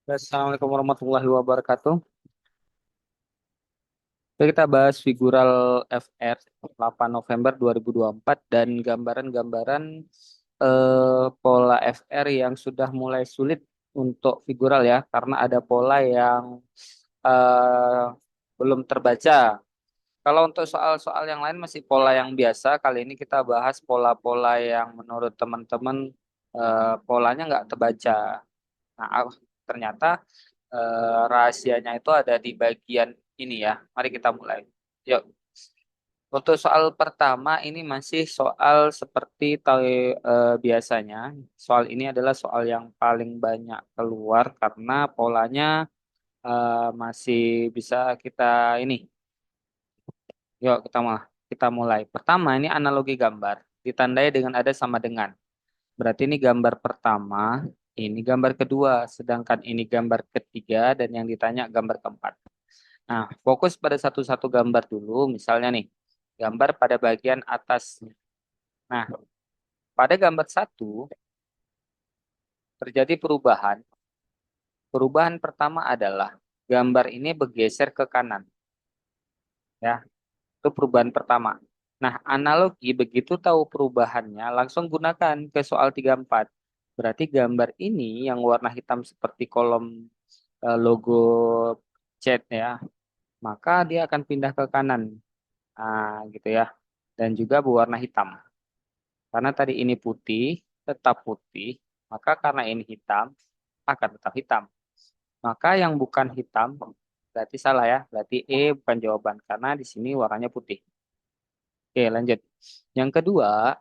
Assalamualaikum warahmatullahi wabarakatuh. Oke, kita bahas figural FR 8 November 2024 dan gambaran-gambaran pola FR yang sudah mulai sulit untuk figural ya, karena ada pola yang eh, belum terbaca. Kalau untuk soal-soal yang lain masih pola yang biasa, kali ini kita bahas pola-pola yang menurut teman-teman polanya nggak terbaca. Nah, ternyata rahasianya itu ada di bagian ini ya. Mari kita mulai. Yuk. Untuk soal pertama ini masih soal seperti biasanya. Soal ini adalah soal yang paling banyak keluar karena polanya masih bisa kita ini. Yuk kita mulai. Pertama ini analogi gambar ditandai dengan ada sama dengan. Berarti ini gambar pertama, ini gambar kedua, sedangkan ini gambar ketiga dan yang ditanya gambar keempat. Nah, fokus pada satu-satu gambar dulu. Misalnya nih, gambar pada bagian atas. Nah, pada gambar satu terjadi perubahan. Perubahan pertama adalah gambar ini bergeser ke kanan. Ya, itu perubahan pertama. Nah, analogi begitu tahu perubahannya, langsung gunakan ke soal 34. Berarti gambar ini yang warna hitam seperti kolom logo chat ya, maka dia akan pindah ke kanan. Gitu ya. Dan juga berwarna hitam. Karena tadi ini putih, tetap putih, maka karena ini hitam, akan tetap hitam. Maka yang bukan hitam berarti salah ya, berarti E bukan jawaban karena di sini warnanya putih. Oke, lanjut. Yang kedua,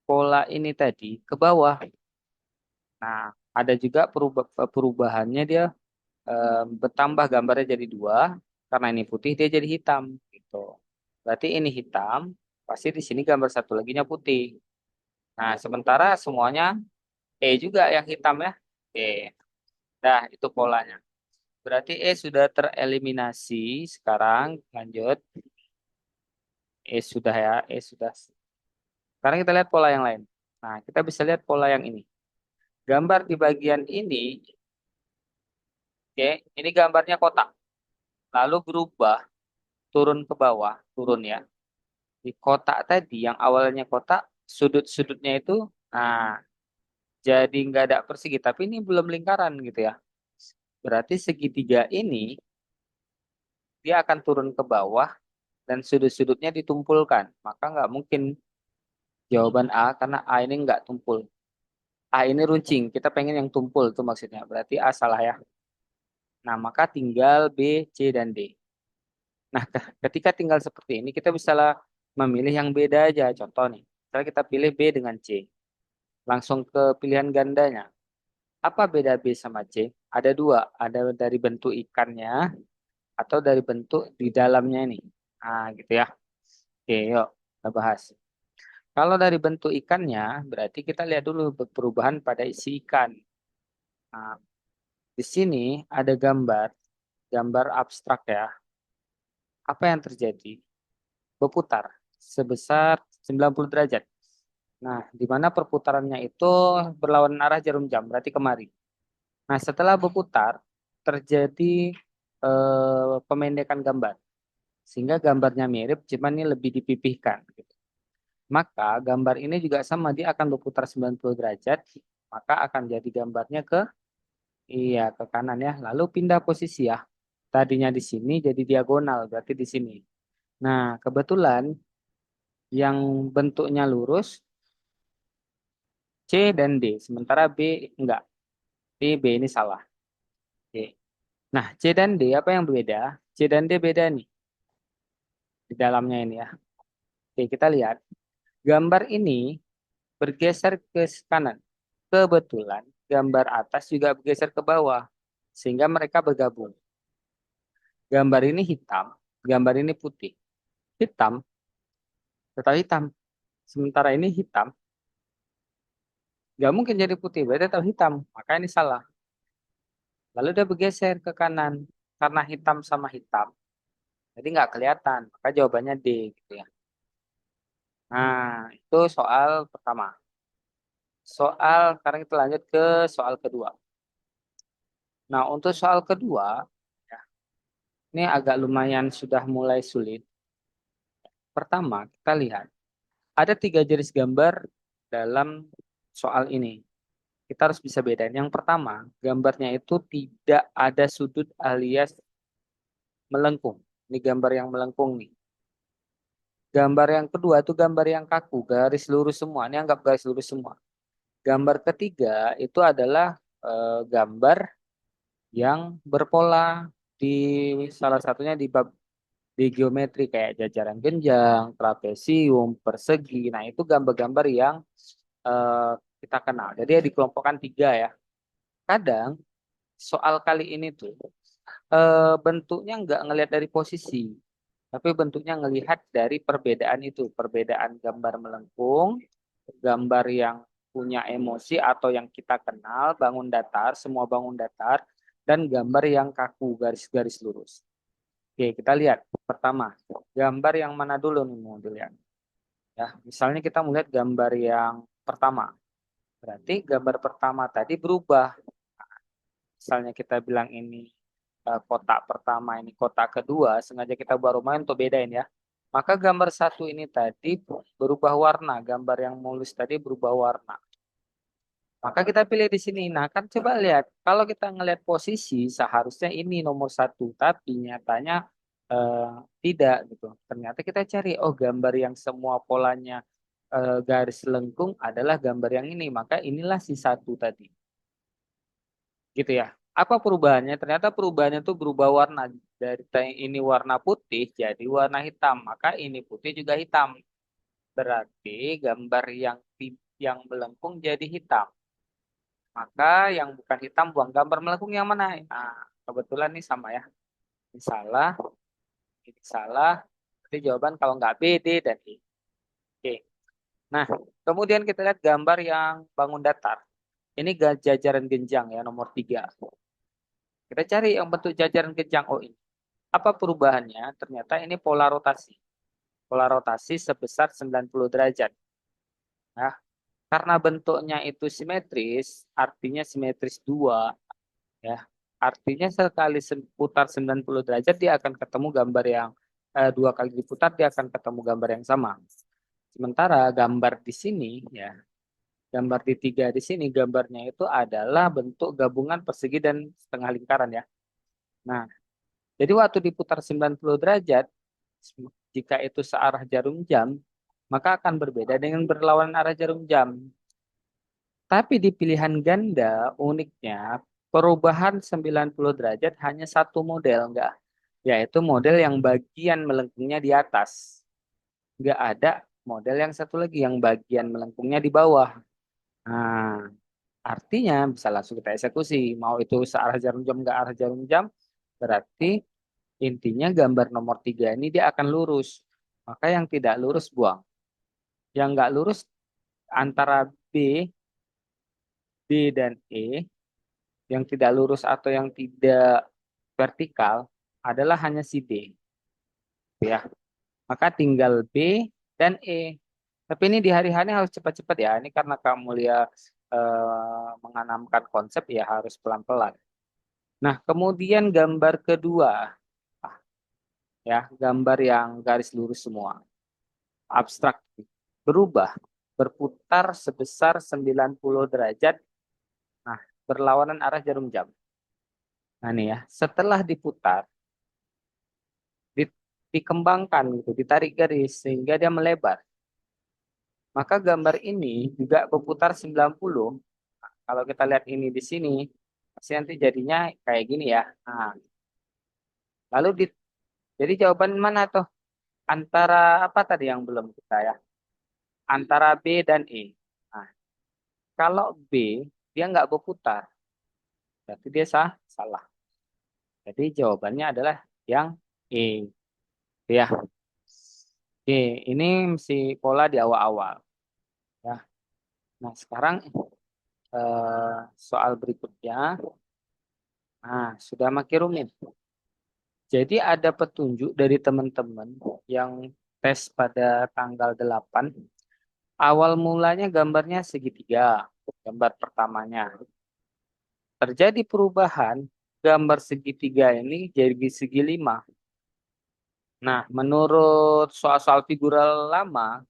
pola ini tadi ke bawah. Nah, ada juga perubahannya dia bertambah gambarnya jadi dua, karena ini putih dia jadi hitam gitu. Berarti ini hitam, pasti di sini gambar satu laginya putih. Nah, sementara semuanya E juga yang hitam ya. Oke, nah itu polanya. Berarti E sudah tereliminasi. Sekarang lanjut. E sudah ya, E sudah. Sekarang kita lihat pola yang lain. Nah, kita bisa lihat pola yang ini. Gambar di bagian ini, oke, ini gambarnya kotak. Lalu berubah turun ke bawah, turun ya. Di kotak tadi yang awalnya kotak, sudut-sudutnya itu, nah, jadi nggak ada persegi, tapi ini belum lingkaran gitu ya. Berarti segitiga ini dia akan turun ke bawah dan sudut-sudutnya ditumpulkan. Maka nggak mungkin jawaban A karena A ini nggak tumpul. A ini runcing, kita pengen yang tumpul itu maksudnya. Berarti A salah ya. Nah, maka tinggal B, C, dan D. Nah, ketika tinggal seperti ini, kita bisa lah memilih yang beda aja. Contoh nih, misalnya kita pilih B dengan C. Langsung ke pilihan gandanya. Apa beda B sama C? Ada dua, ada dari bentuk ikannya atau dari bentuk di dalamnya ini. Gitu ya. Oke, yuk kita bahas. Kalau dari bentuk ikannya, berarti kita lihat dulu perubahan pada isi ikan. Nah, di sini ada gambar, gambar abstrak ya. Apa yang terjadi? Berputar sebesar 90 derajat. Nah, di mana perputarannya itu berlawanan arah jarum jam, berarti kemari. Nah, setelah berputar, terjadi pemendekan gambar. Sehingga gambarnya mirip, cuman ini lebih dipipihkan, gitu. Maka gambar ini juga sama, dia akan berputar 90 derajat, maka akan jadi gambarnya ke iya ke kanan ya. Lalu pindah posisi ya. Tadinya di sini jadi diagonal, berarti di sini. Nah, kebetulan yang bentuknya lurus C dan D, sementara B enggak. B ini salah. Oke. Nah, C dan D apa yang berbeda? C dan D beda nih di dalamnya ini ya. Oke, kita lihat. Gambar ini bergeser ke kanan. Kebetulan gambar atas juga bergeser ke bawah. Sehingga mereka bergabung. Gambar ini hitam, gambar ini putih. Hitam, tetap hitam. Sementara ini hitam, nggak mungkin jadi putih, berarti tetap hitam. Maka ini salah. Lalu dia bergeser ke kanan. Karena hitam sama hitam, jadi nggak kelihatan. Maka jawabannya D gitu ya. Nah, itu soal pertama. Sekarang kita lanjut ke soal kedua. Nah, untuk soal kedua, ya, ini agak lumayan sudah mulai sulit. Pertama, kita lihat ada 3 jenis gambar dalam soal ini. Kita harus bisa bedain. Yang pertama, gambarnya itu tidak ada sudut alias melengkung. Ini gambar yang melengkung nih. Gambar yang kedua itu gambar yang kaku, garis lurus semua. Ini anggap garis lurus semua. Gambar ketiga itu adalah gambar yang berpola di salah satunya di geometri kayak jajaran genjang, trapesium, persegi. Nah, itu gambar-gambar yang eh, kita kenal. Jadi ya dikelompokkan 3 ya. Kadang soal kali ini tuh bentuknya nggak ngelihat dari posisi, tapi bentuknya ngelihat dari perbedaan itu, perbedaan gambar melengkung, gambar yang punya emosi atau yang kita kenal, bangun datar, semua bangun datar, dan gambar yang kaku, garis-garis lurus. Oke, kita lihat. Pertama, gambar yang mana dulu nih mau dilihat? Ya, misalnya kita melihat gambar yang pertama. Berarti gambar pertama tadi berubah. Misalnya kita bilang ini kotak pertama, ini kotak kedua, sengaja kita buat rumah untuk bedain ya. Maka gambar satu ini tadi berubah warna, gambar yang mulus tadi berubah warna. Maka kita pilih di sini. Nah, kan coba lihat, kalau kita ngelihat posisi, seharusnya ini nomor satu, tapi nyatanya eh, tidak gitu. Ternyata kita cari, oh gambar yang semua polanya garis lengkung adalah gambar yang ini. Maka inilah si satu tadi. Gitu ya. Apa perubahannya? Ternyata perubahannya itu berubah warna. Dari ini warna putih jadi warna hitam. Maka ini putih juga hitam. Berarti gambar yang melengkung jadi hitam. Maka yang bukan hitam buang, gambar melengkung yang mana? Nah, kebetulan nih sama ya. Ini salah, ini salah. Berarti jawaban kalau nggak B, D, dan E. Oke. Nah, kemudian kita lihat gambar yang bangun datar. Ini jajaran genjang ya, nomor 3. Kita cari yang bentuk jajaran genjang. Oh ini. Apa perubahannya? Ternyata ini pola rotasi. Pola rotasi sebesar 90 derajat. Nah, karena bentuknya itu simetris, artinya simetris 2, ya. Artinya sekali putar 90 derajat dia akan ketemu gambar yang 2 kali diputar dia akan ketemu gambar yang sama. Sementara gambar di sini ya, gambar di 3 di sini gambarnya itu adalah bentuk gabungan persegi dan setengah lingkaran ya. Nah, jadi waktu diputar 90 derajat, jika itu searah jarum jam, maka akan berbeda dengan berlawanan arah jarum jam. Tapi di pilihan ganda, uniknya perubahan 90 derajat hanya satu model, enggak, yaitu model yang bagian melengkungnya di atas. Enggak ada model yang satu lagi yang bagian melengkungnya di bawah. Nah, artinya bisa langsung kita eksekusi. Mau itu searah jarum jam, enggak arah jarum jam, berarti intinya gambar nomor 3 ini dia akan lurus. Maka yang tidak lurus buang. Yang enggak lurus antara B, D, dan E, yang tidak lurus atau yang tidak vertikal adalah hanya si D. Ya. Maka tinggal B dan E. Tapi ini di hari-hari harus cepat-cepat ya. Ini karena kamu lihat menganamkan konsep ya harus pelan-pelan. Nah, kemudian gambar kedua. Ah, ya, gambar yang garis lurus semua. Abstrak. Berubah. Berputar sebesar 90 derajat. Nah, berlawanan arah jarum jam. Nah, ini ya. Setelah diputar, dikembangkan gitu, ditarik garis sehingga dia melebar. Maka gambar ini juga berputar 90. Nah, kalau kita lihat ini di sini, pasti nanti jadinya kayak gini ya. Nah, lalu jadi jawaban mana tuh? Antara apa tadi yang belum kita ya? Antara B dan E. Nah, kalau B dia nggak berputar, berarti dia salah. Jadi jawabannya adalah yang E. Ya, Oke, ini mesti pola di awal-awal. Ya. Nah, sekarang soal berikutnya. Nah, sudah makin rumit. Jadi ada petunjuk dari teman-teman yang tes pada tanggal 8. Awal mulanya gambarnya segitiga, gambar pertamanya. Terjadi perubahan gambar segitiga ini jadi segi 5. Nah, menurut soal-soal figural lama,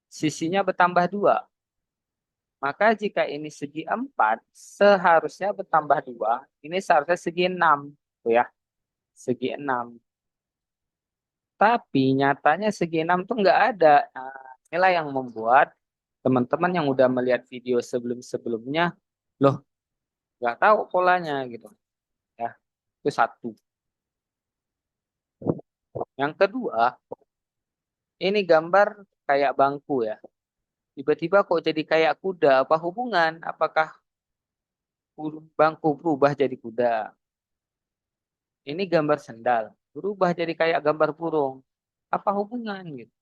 sisinya bertambah 2. Maka jika ini segi 4, seharusnya bertambah 2. Ini seharusnya segi 6. Tuh ya, segi 6. Tapi nyatanya segi 6 tuh nggak ada. Nah, inilah yang membuat teman-teman yang udah melihat video sebelum-sebelumnya, loh, nggak tahu polanya gitu. Ya, itu satu. Yang kedua, ini gambar kayak bangku ya. Tiba-tiba kok jadi kayak kuda? Apa hubungan? Apakah bangku berubah jadi kuda? Ini gambar sendal, berubah jadi kayak gambar burung. Apa hubungan gitu?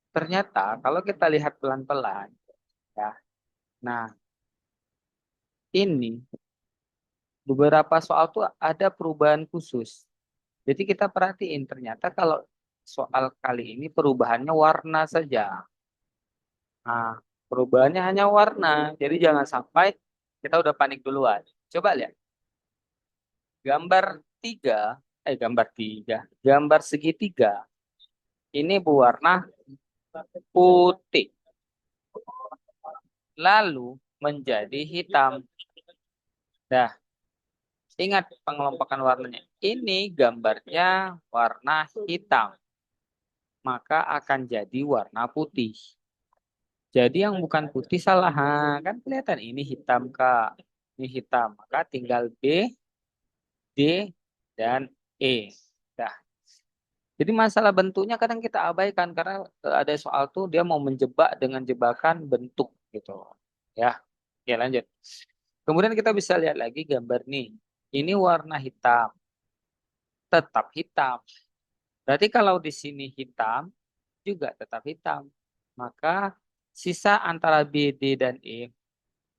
Ternyata kalau kita lihat pelan-pelan, ya. Nah, ini beberapa soal tuh ada perubahan khusus. Jadi kita perhatiin ternyata kalau soal kali ini perubahannya warna saja. Nah, perubahannya hanya warna. Jadi jangan sampai kita udah panik duluan. Coba lihat. Gambar tiga, gambar tiga. Gambar segitiga ini berwarna putih. Lalu menjadi hitam. Nah, ingat pengelompokan warnanya. Ini gambarnya warna hitam. Maka akan jadi warna putih. Jadi yang bukan putih salah. Ha, kan kelihatan ini hitam, Kak. Ini hitam. Maka tinggal B, D, dan E. Nah, jadi masalah bentuknya kadang kita abaikan karena ada soal tuh dia mau menjebak dengan jebakan bentuk gitu. Ya, oke lanjut. Kemudian kita bisa lihat lagi gambar nih. Ini warna hitam, tetap hitam. Berarti kalau di sini hitam, juga tetap hitam. Maka sisa antara B, D, dan E,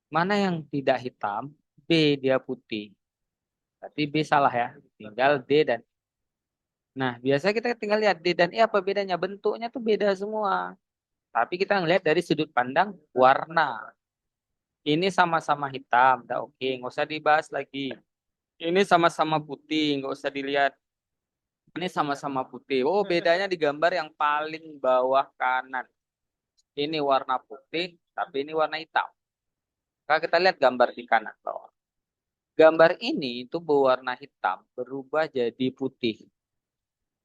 mana yang tidak hitam? B, dia putih. Berarti B salah ya. Tinggal D dan E. Nah, biasa kita tinggal lihat D dan E apa bedanya? Bentuknya tuh beda semua. Tapi kita ngelihat dari sudut pandang warna. Ini sama-sama hitam, udah oke, nggak usah dibahas lagi. Ini sama-sama putih, nggak usah dilihat. Ini sama-sama putih. Oh, bedanya di gambar yang paling bawah kanan. Ini warna putih, tapi ini warna hitam. Kalau kita lihat gambar di kanan bawah. Gambar ini itu berwarna hitam, berubah jadi putih.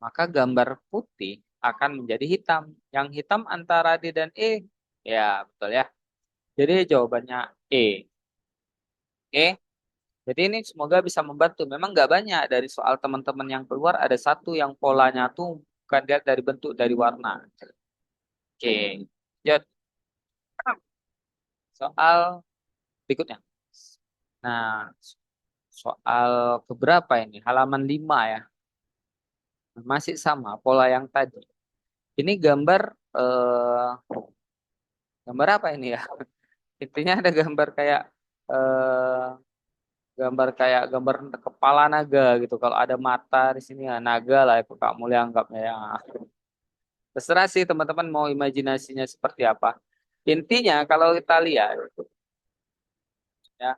Maka gambar putih akan menjadi hitam. Yang hitam antara D dan E. Ya, betul ya. Jadi jawabannya E. Oke. Jadi ini semoga bisa membantu. Memang nggak banyak dari soal teman-teman yang keluar. Ada satu yang polanya tuh bukan dilihat dari bentuk, dari warna. Oke. Lanjut. Soal berikutnya. Nah, soal keberapa ini? Halaman 5 ya. Masih sama pola yang tadi. Ini gambar apa ini ya? Intinya ada gambar kepala naga gitu. Kalau ada mata di sini ya naga lah itu Kak Mulia anggapnya ya. Terserah sih teman-teman mau imajinasinya seperti apa. Intinya kalau kita lihat ya,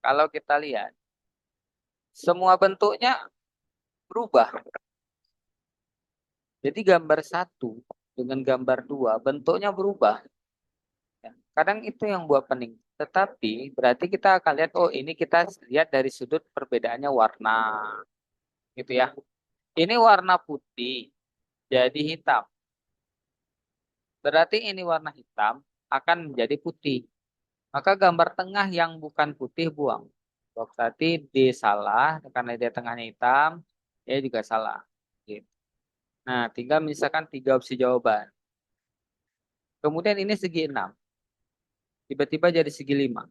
kalau kita lihat semua bentuknya berubah. Jadi gambar satu dengan gambar dua bentuknya berubah. Ya. Kadang itu yang buat pening. Tetapi berarti kita akan lihat, oh ini kita lihat dari sudut perbedaannya warna. Gitu ya. Ini warna putih jadi hitam. Berarti ini warna hitam akan menjadi putih. Maka gambar tengah yang bukan putih buang. Berarti D salah karena dia tengahnya hitam, E juga salah. Gitu. Nah, tinggal misalkan 3 opsi jawaban. Kemudian ini segi 6. Tiba-tiba jadi segi 5.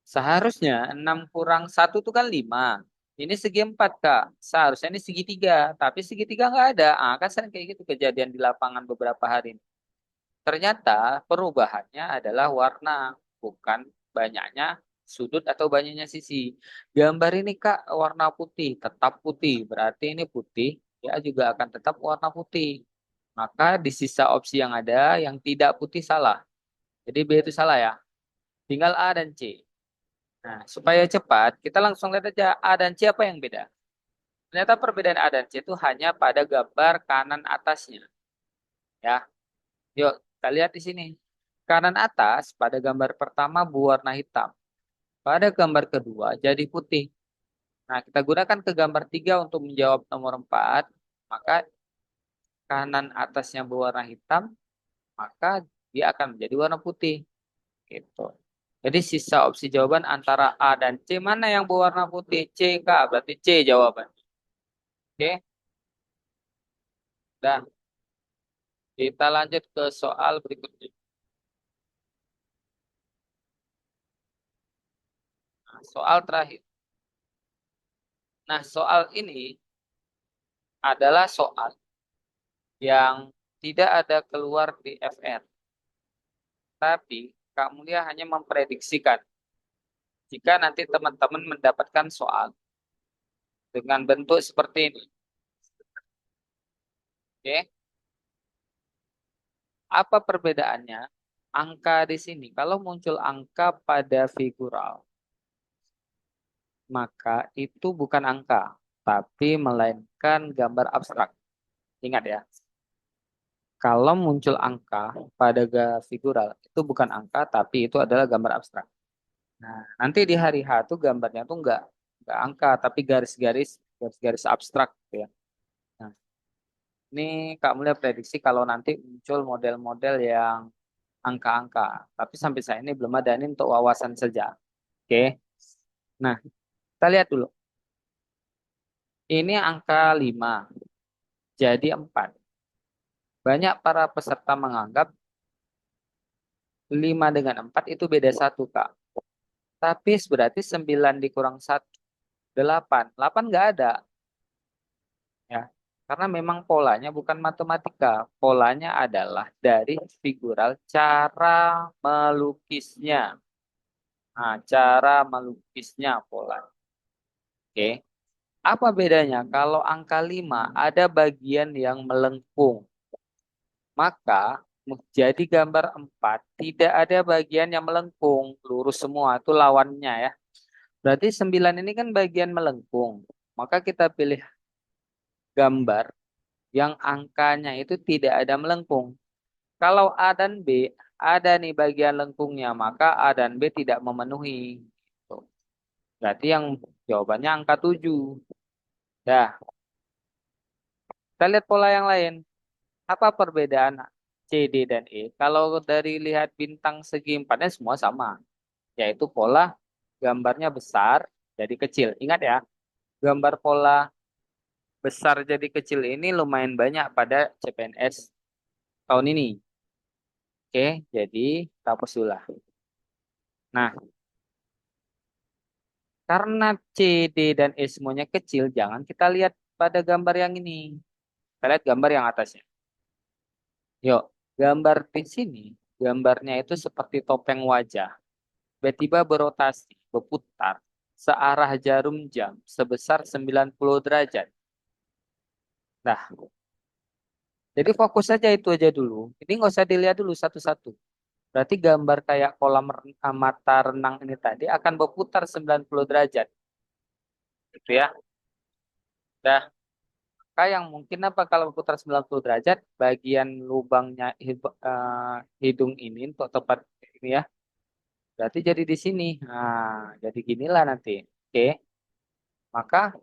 Seharusnya 6 kurang 1 itu kan 5. Ini segi 4, Kak. Seharusnya ini segi 3. Tapi segi 3 nggak ada. Ah, kan sering kayak gitu kejadian di lapangan beberapa hari ini. Ternyata perubahannya adalah warna, bukan banyaknya sudut atau banyaknya sisi. Gambar ini Kak warna putih, tetap putih. Berarti ini putih, ya juga akan tetap warna putih. Maka di sisa opsi yang ada, yang tidak putih salah. Jadi B itu salah ya. Tinggal A dan C. Nah, supaya cepat, kita langsung lihat aja A dan C apa yang beda. Ternyata perbedaan A dan C itu hanya pada gambar kanan atasnya. Ya, yuk kita lihat di sini. Kanan atas pada gambar pertama berwarna hitam. Pada gambar kedua jadi putih. Nah, kita gunakan ke gambar 3 untuk menjawab nomor 4. Maka kanan atasnya berwarna hitam, maka dia akan menjadi warna putih. Gitu. Jadi sisa opsi jawaban antara A dan C, mana yang berwarna putih? C kah? Berarti C jawaban. Oke, dan kita lanjut ke soal berikutnya. Nah, soal terakhir. Nah, soal ini adalah soal yang tidak ada keluar di FR, tapi Kak Mulia hanya memprediksikan jika nanti teman-teman mendapatkan soal dengan bentuk seperti ini. Oke, apa perbedaannya? Angka di sini, kalau muncul angka pada figural, maka itu bukan angka, tapi melainkan gambar abstrak. Ingat ya, kalau muncul angka pada figural, itu bukan angka, tapi itu adalah gambar abstrak. Nah, nanti di hari H tuh gambarnya tuh nggak angka, tapi garis-garis abstrak gitu ya. Nah, ini Kak Mulia prediksi kalau nanti muncul model-model yang angka-angka. Tapi sampai saat ini belum ada, ini untuk wawasan saja. Oke. Nah, kita lihat dulu. Ini angka 5 jadi 4. Banyak para peserta menganggap 5 dengan 4 itu beda satu, Kak. Tapi berarti 9 dikurang satu 8. 8 nggak ada. Ya, karena memang polanya bukan matematika. Polanya adalah dari figural cara melukisnya. Nah, cara melukisnya pola. Oke. Apa bedanya? Kalau angka 5 ada bagian yang melengkung. Maka jadi gambar 4 tidak ada bagian yang melengkung. Lurus semua. Itu lawannya ya. Berarti 9 ini kan bagian melengkung. Maka kita pilih gambar yang angkanya itu tidak ada melengkung. Kalau A dan B ada nih bagian lengkungnya, maka A dan B tidak memenuhi. Tuh. Berarti yang jawabannya angka 7. Dah, kita lihat pola yang lain. Apa perbedaan C, D, dan E? Kalau dari lihat bintang segi empatnya semua sama, yaitu pola gambarnya besar jadi kecil. Ingat ya, gambar pola besar jadi kecil ini lumayan banyak pada CPNS tahun ini. Oke, jadi kita hapus dulu lah. Nah, karena C, D, dan E semuanya kecil, jangan kita lihat pada gambar yang ini. Kita lihat gambar yang atasnya. Yuk, gambar di sini, gambarnya itu seperti topeng wajah. Tiba-tiba berotasi, berputar, searah jarum jam sebesar 90 derajat. Nah, jadi fokus saja itu aja dulu. Ini nggak usah dilihat dulu satu-satu. Berarti gambar kayak kolam mata renang ini tadi akan berputar 90 derajat. Gitu ya. Nah, yang mungkin apa kalau berputar 90 derajat, bagian lubangnya hidung ini untuk tempat ini ya. Berarti jadi di sini. Nah, jadi ginilah nanti. Oke. Maka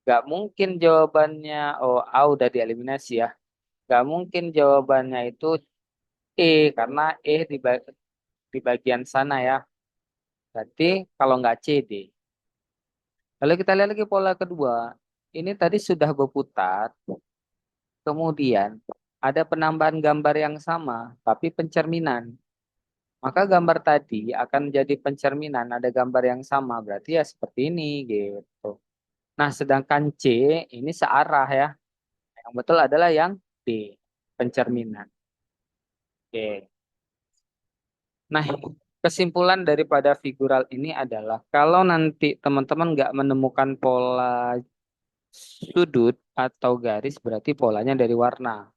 nggak mungkin jawabannya, oh, A udah dieliminasi ya. Nggak mungkin jawabannya itu E, karena E di bagian sana ya. Berarti kalau nggak C, D. Lalu kita lihat lagi pola kedua. Ini tadi sudah berputar, kemudian ada penambahan gambar yang sama, tapi pencerminan. Maka gambar tadi akan jadi pencerminan, ada gambar yang sama, berarti ya seperti ini gitu. Nah, sedangkan C ini searah ya. Yang betul adalah yang D, pencerminan. Oke. Nah, kesimpulan daripada figural ini adalah kalau nanti teman-teman nggak menemukan pola sudut atau garis, berarti polanya dari warna.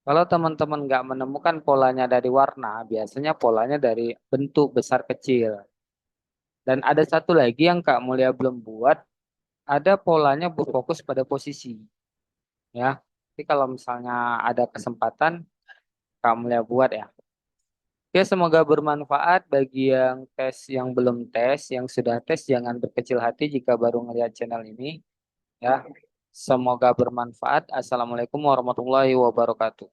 Kalau teman-teman nggak menemukan polanya dari warna, biasanya polanya dari bentuk besar kecil. Dan ada satu lagi yang Kak Mulia belum buat, ada polanya berfokus pada posisi, ya. Tapi kalau misalnya ada kesempatan, Kak Mulia buat ya. Oke, semoga bermanfaat bagi yang tes, yang belum tes, yang sudah tes jangan berkecil hati jika baru ngelihat channel ini, ya. Semoga bermanfaat. Assalamualaikum warahmatullahi wabarakatuh.